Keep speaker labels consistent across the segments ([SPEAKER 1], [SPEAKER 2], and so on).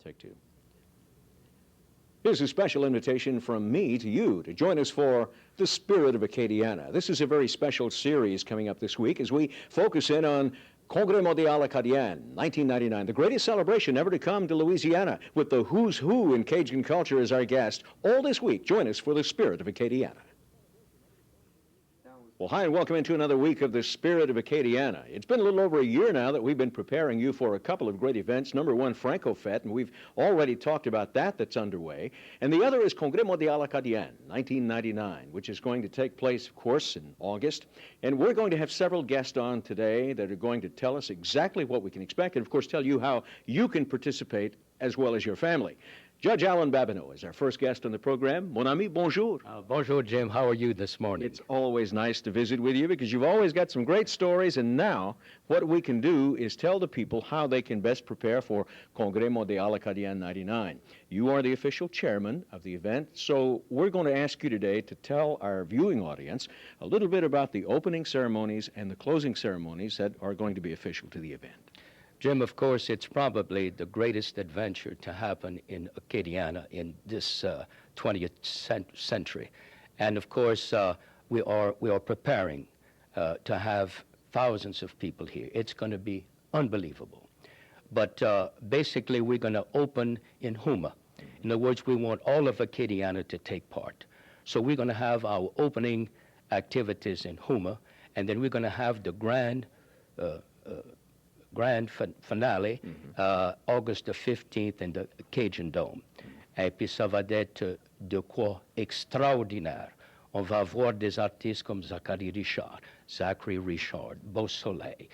[SPEAKER 1] Take two. Here's a special invitation from me to you to join us for The Spirit of Acadiana. This is a very special series coming up this week as we focus in on Congrès Mondial Acadien, 1999, the greatest celebration ever to come to Louisiana, with the who's who in Cajun culture as our guest. All this week, join us for The Spirit of Acadiana. Well, hi, and welcome into another week of The Spirit of Acadiana. It's been a little over a year now that we've been preparing you for a couple of great events. Number one, Franco-Fête, and we've already talked about that's underway. And the other is Congrès Mondial Acadien, 1999, which is going to take place, of course, in August. And we're going to have several guests on today that are going to tell us exactly what we can expect and, of course, tell you how you can participate as well as your family. Judge Alan Babineau is our first guest on the program. Mon ami, bonjour.
[SPEAKER 2] Bonjour, Jim. How are you this morning?
[SPEAKER 1] It's always nice to visit with you because you've always got some great stories, and now what we can do is tell the people how they can best prepare for Congrès Mondial Acadien 99. You are the official chairman of the event, so we're going to ask you today to tell our viewing audience a little bit about the opening ceremonies and the closing ceremonies that are going to be official to the event.
[SPEAKER 2] Jim, of course, it's probably the greatest adventure to happen in Acadiana in this 20th century. And of course, we are preparing to have thousands of people here. It's going to be unbelievable. But basically, we're going to open in Houma. In other words, we want all of Acadiana to take part. So we're going to have our opening activities in Houma, and then we're going to have the grand finale, August the 15th in the Cajun Dome. Et puis ça va être de quoi extraordinaire. On va voir des artistes comme Zachary Richard, Beau Soleil,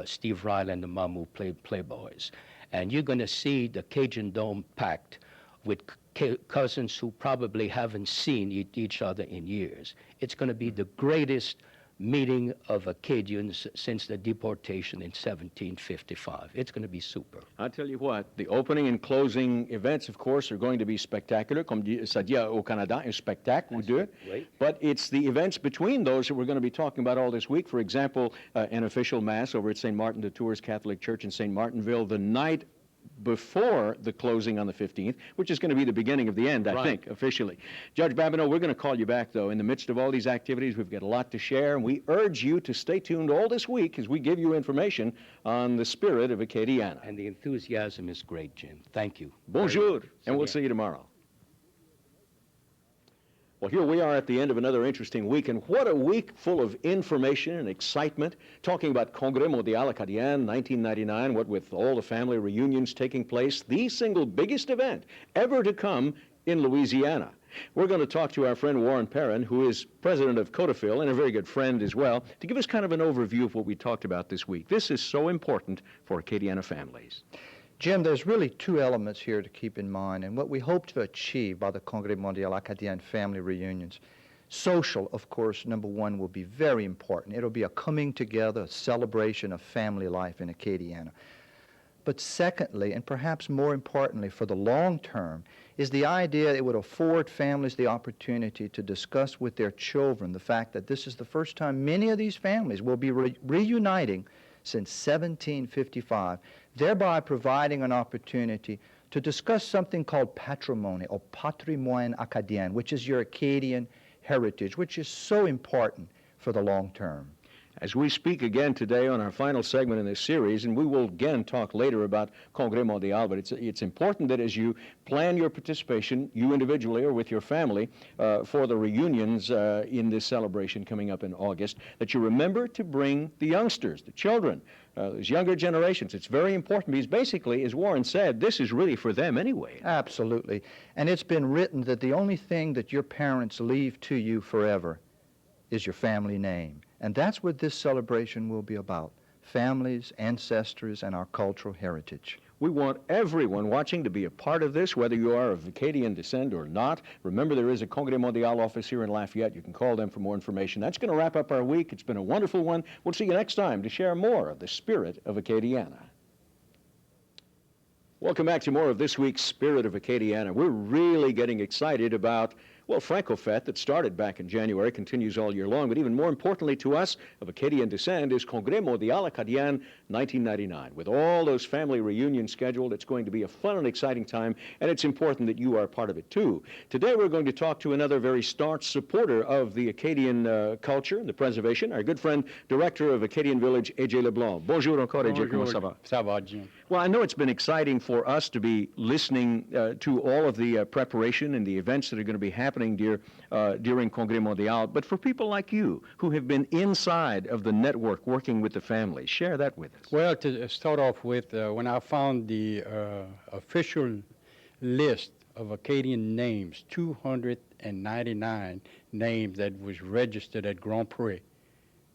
[SPEAKER 2] Steve Riley and the Mamou Playboys. And you're going to see the Cajun Dome packed with cousins who probably haven't seen each other in years. It's going to be the greatest meeting of Acadians since the deportation in 1755. It's going to be super.
[SPEAKER 1] I'll tell you what, the opening and closing events, of course, are going to be spectacular. Comme ça dit au Canada, un spectacle ou deux.
[SPEAKER 2] Right.
[SPEAKER 1] But it's the events between those that we're going to be talking about all this week. For example, an official mass over at St. Martin de Tours Catholic Church in St. Martinville the night before the closing on the 15th, which is going to be the beginning of the end, I think, officially. Judge Babineau, we're going to call you back, though. In the midst of all these activities, we've got a lot to share, and we urge you to stay tuned all this week as we give you information on the spirit of Acadiana.
[SPEAKER 2] And the enthusiasm is great, Jim. Thank you.
[SPEAKER 1] Bonjour, and we'll see you tomorrow. Well, here we are at the end of another interesting week, and what a week full of information and excitement, talking about Congrès Mondial Acadien 1999, what with all the family reunions taking place, the single biggest event ever to come in Louisiana. We're going to talk to our friend Warren Perrin, who is president of Codafil and a very good friend as well, to give us kind of an overview of what we talked about this week. This is so important for Acadiana families.
[SPEAKER 3] Jim, there's really two elements here to keep in mind, and what we hope to achieve by the Congrès Mondial Acadien family reunions. Social, of course, number one, will be very important. It'll be a coming together, a celebration of family life in Acadiana. But secondly, and perhaps more importantly for the long term, is the idea it would afford families the opportunity to discuss with their children the fact that this is the first time many of these families will be reuniting since 1755, thereby providing an opportunity to discuss something called patrimony or patrimoine acadien, which is your Acadian heritage, which is so important for the long term.
[SPEAKER 1] As we speak again today on our final segment in this series, and we will again talk later about Congrès Mondial, but it's important that as you plan your participation, you individually or with your family, for the reunions in this celebration coming up in August, that you remember to bring the youngsters, the children, those younger generations. It's very important because basically, as Warren said, this is really for them anyway.
[SPEAKER 3] Absolutely. And it's been written that the only thing that your parents leave to you forever is your family name. And that's what this celebration will be about, families, ancestors, and our cultural heritage.
[SPEAKER 1] We want everyone watching to be a part of this, whether you are of Acadian descent or not. Remember, there is a Congrès Mondial office here in Lafayette. You can call them for more information. That's going to wrap up our week. It's been a wonderful one. We'll see you next time to share more of the spirit of Acadiana. Welcome back to more of this week's Spirit of Acadiana. We're really getting excited about Well, Francofête that started back in January continues all year long, but even more importantly to us of Acadian descent is Congrès Mondial Acadien 1999. With all those family reunions scheduled, it's going to be a fun and exciting time, and it's important that you are part of it too. Today we're going to talk to another very staunch supporter of the Acadian culture and the preservation, our good friend, director of Acadian Village, A.J. Leblanc. Bonjour encore, A.J. Comment ça va?
[SPEAKER 2] Ça va, Jim.
[SPEAKER 1] Well, I know it's been exciting for us to be listening to all of the preparation and the events that are going to be happening during Congrès Mondial, but for people like you who have been inside of the network working with the families, share that with us.
[SPEAKER 4] Well, to start off with, when I found the official list of Acadian names, 299 names that was registered at Grand Pré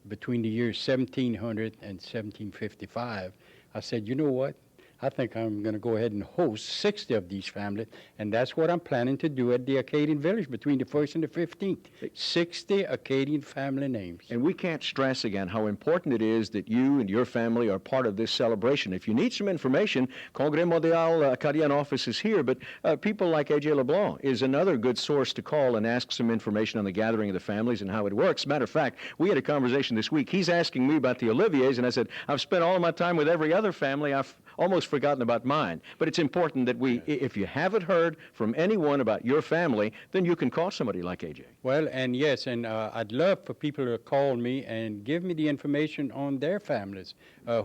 [SPEAKER 4] between the years 1700 and 1755, I said, you know what? I think I'm going to go ahead and host 60 of these families, and that's what I'm planning to do at the Acadian Village between the 1st and the 15th. 60 Acadian family names.
[SPEAKER 1] And we can't stress again how important it is that you and your family are part of this celebration. If you need some information, Congrès Mondial Acadien office is here, but people like A.J. Leblanc is another good source to call and ask some information on the gathering of the families and how it works. Matter of fact, we had a conversation this week. He's asking me about the Oliviers, and I said, I've spent all of my time with every other family. I've almost forgotten about mine. But it's important that if you haven't heard from anyone about your family, then you can call somebody like A.J.
[SPEAKER 4] Well, and yes, and I'd love for people to call me and give me the information on their families.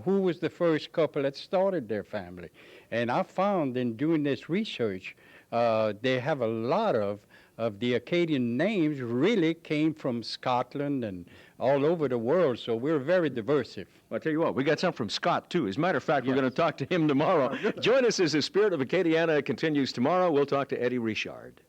[SPEAKER 4] Who was the first couple that started their family? And I found in doing this research, they have a lot of the Acadian names really came from Scotland and all over the world, so we're very diverse.
[SPEAKER 1] Well, I'll tell you what, we got some from Scott, too. As a matter of fact, we're going to talk to him tomorrow. Join us as the Spirit of Acadiana continues tomorrow. We'll talk to Eddie Richard.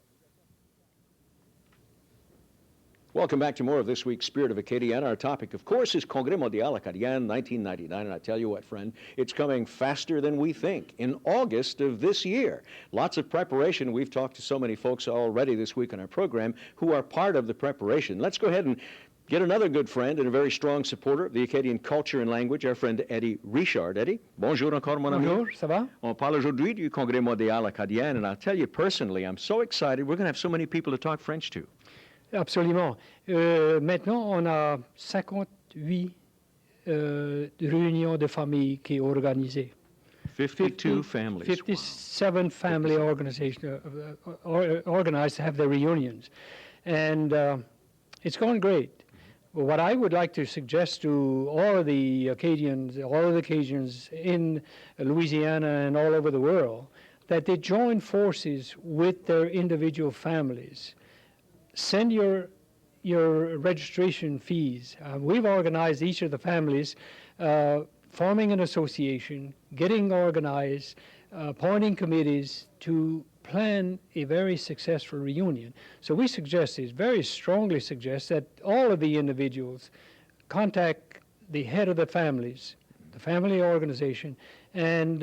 [SPEAKER 1] Welcome back to more of this week's Spirit of Acadiana. Our topic, of course, is Congrès Mondial Acadien 1999. And I tell you what, friend, it's coming faster than we think. In August of this year, lots of preparation. We've talked to so many folks already this week on our program who are part of the preparation. Let's go ahead and get another good friend and a very strong supporter of the Acadian culture and language, our friend Eddie Richard. Eddie, bonjour encore, mon ami.
[SPEAKER 5] Bonjour, ça va?
[SPEAKER 1] On parle aujourd'hui du Congrès Mondial Acadien, and I'll tell you personally, I'm so excited. We're going to have so many people to talk French to.
[SPEAKER 5] Absolument. Maintenant, on a 58 réunions de famille qui est organisées.
[SPEAKER 1] 52 families.
[SPEAKER 5] 57 family organizations organized to have their reunions. And it's going great. What I would like to suggest to all of the Acadians in Louisiana and all over the world, that they join forces with their individual families. Send your registration fees. We've organized each of the families, forming an association, getting organized, appointing committees to plan a very successful reunion. So we very strongly suggest that all of the individuals contact the head of the families, the family organization, and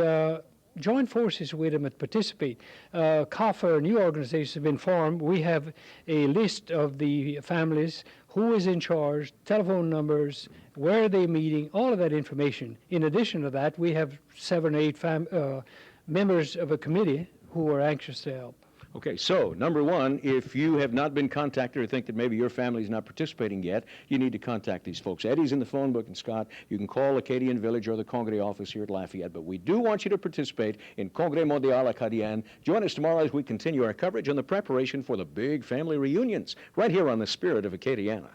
[SPEAKER 5] join forces with them and participate. CAFA, a new organization, has been formed. We have a list of the families, who is in charge, telephone numbers, where are they meeting, all of that information. In addition to that, we have 7 or 8 members of a committee who are anxious to help.
[SPEAKER 1] Okay, so number one, if you have not been contacted or think that maybe your family is not participating yet, you need to contact these folks. Eddie's in the phone book, and Scott, you can call Acadian Village or the Congrès office here at Lafayette, but we do want you to participate in Congrès Mondial Acadien. Join us tomorrow as we continue our coverage on the preparation for the big family reunions right here on the Spirit of Acadiana.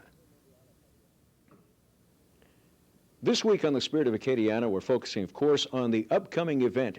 [SPEAKER 1] This week on the Spirit of Acadiana, we're focusing, of course, on the upcoming event,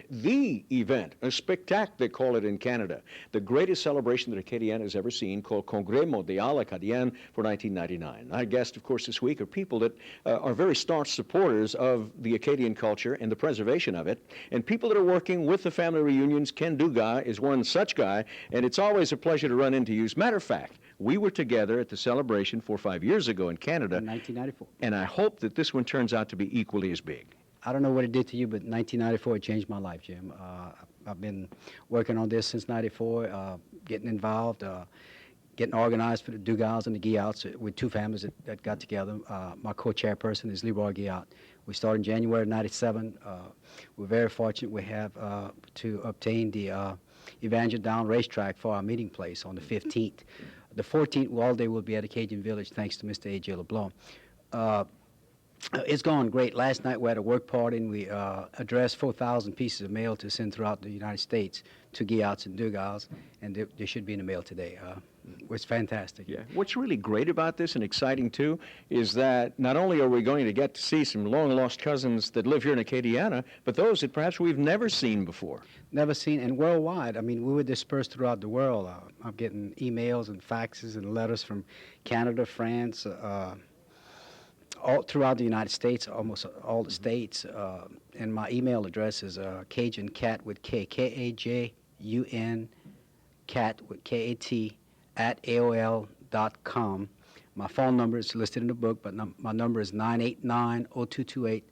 [SPEAKER 1] a spectacle, they call it in Canada, the greatest celebration that Acadiana has ever seen, called Congrès Mondial Acadien for 1999. Our guests, of course, this week are people that are very staunch supporters of the Acadian culture and the preservation of it, and people that are working with the family reunions. Ken Dugas is one such guy, and it's always a pleasure to run into you. As a matter of fact, we were together at the celebration 4 or 5 years ago in Canada.
[SPEAKER 6] In 1994.
[SPEAKER 1] And I hope that this one turns out to be equally as big.
[SPEAKER 6] I don't know what it did to you, but 1994 it changed my life, Jim. I've been working on this since 94, getting involved, getting organized for the Dugas and the Guillauts with 2 families that got together. My co-chairperson is Leroy Guillout. We started in January of 97. We're very fortunate we have to obtain the Evangel Down racetrack for our meeting place on the 15th. the 14th, all day we'll be at Acadian Village, thanks to Mr. A.J. LeBlanc. It's gone great. Last night we had a work party, and we addressed 4,000 pieces of mail to send throughout the United States to Guyouts and Dugals, and they should be in the mail today. It was fantastic.
[SPEAKER 1] Yeah. What's really great about this and exciting, too, is that not only are we going to get to see some long-lost cousins that live here in Acadiana, but those that perhaps we've never seen before.
[SPEAKER 6] Never seen, and worldwide. I mean, we were dispersed throughout the world. I'm getting emails and faxes and letters from Canada, France, all throughout the United States, almost all the states. And my email address is Cajun Cat with K, K-A-J-U-N, Cat with K-A-T, at AOL.com. My phone number is listed in the book, but my number is 989-0228.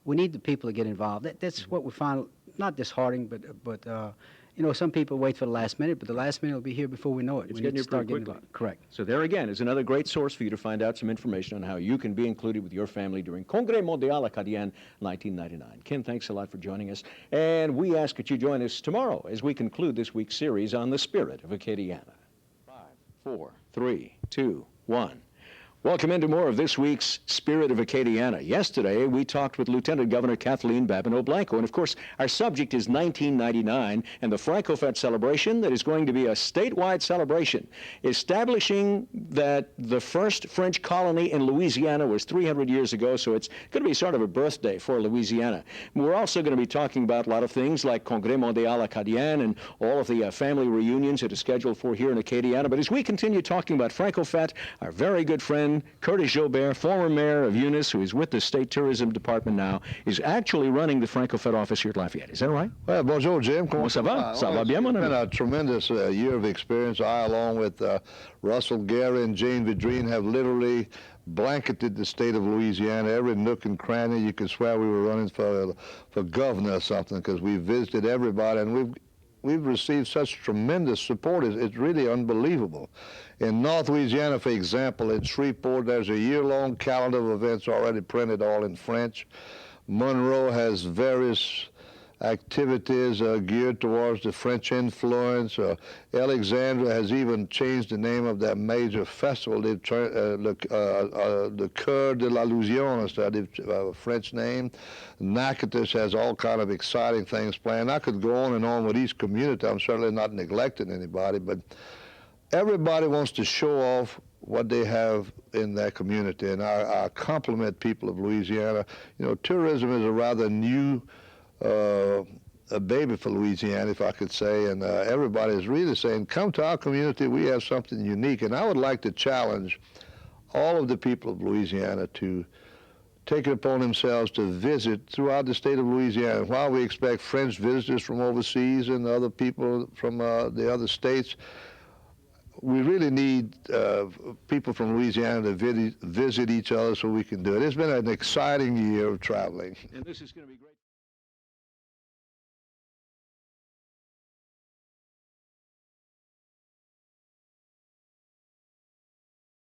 [SPEAKER 6] We need the people to get involved. That's what we find, not disheartening, but you know, some people wait for the last minute, but the last minute will be here before we know it.
[SPEAKER 1] It's
[SPEAKER 6] We
[SPEAKER 1] getting
[SPEAKER 6] need
[SPEAKER 1] here
[SPEAKER 6] to start
[SPEAKER 1] pretty
[SPEAKER 6] getting
[SPEAKER 1] quickly.
[SPEAKER 6] Correct.
[SPEAKER 1] So there again is another great source for you to find out some information on how you can be included with your family during Congrès Mondial Acadien 1999. Ken, thanks a lot for joining us. And we ask that you join us tomorrow as we conclude this week's series on the spirit of Acadiana. 5, 4, 3, 2, 1. Welcome into more of this week's Spirit of Acadiana. Yesterday, we talked with Lieutenant Governor Kathleen Babineau Blanco, and of course, our subject is 1999 and the Francofete celebration that is going to be a statewide celebration, establishing that the first French colony in Louisiana was 300 years ago, so it's going to be sort of a birthday for Louisiana. We're also going to be talking about a lot of things like Congrès Mondial Acadien and all of the family reunions that are scheduled for here in Acadiana. But as we continue talking about Francofete, our very good friend Curtis Jobert, former mayor of Eunice, who is with the State Tourism Department now, is actually running the Francofete office here at Lafayette. Is that right?
[SPEAKER 7] Well, bonjour, Jim.
[SPEAKER 1] Comment ça va? Ça va bien, mon
[SPEAKER 7] It's
[SPEAKER 1] ami?
[SPEAKER 7] been a tremendous year of experience. I, along with Russell Gary and Jane Vidrine, have literally blanketed the state of Louisiana, every nook and cranny. You could swear we were running for governor or something, because we visited everybody, and we've received such tremendous support. It's really unbelievable. In North Louisiana, for example, in Shreveport, there's a year-long calendar of events already printed, all in French. Monroe has various activities geared towards the French influence. Alexandria has even changed the name of that major festival. They've the Coeur de la Louisiane, instead of French name. Natchitoches has all kind of exciting things planned. I could go on and on with each community. I'm certainly not neglecting anybody, but everybody wants to show off what they have in their community, and I compliment people of Louisiana. You know, tourism is a rather new a baby for Louisiana, if I could say, and everybody is really saying, come to our community, we have something unique. And I would like to challenge all of the people of Louisiana to take it upon themselves to visit throughout the state of Louisiana. While we expect French visitors from overseas and other people from the other states, we really need people from Louisiana to visit each other so we can do it. It's been an exciting year of traveling.
[SPEAKER 1] And this is going to be great.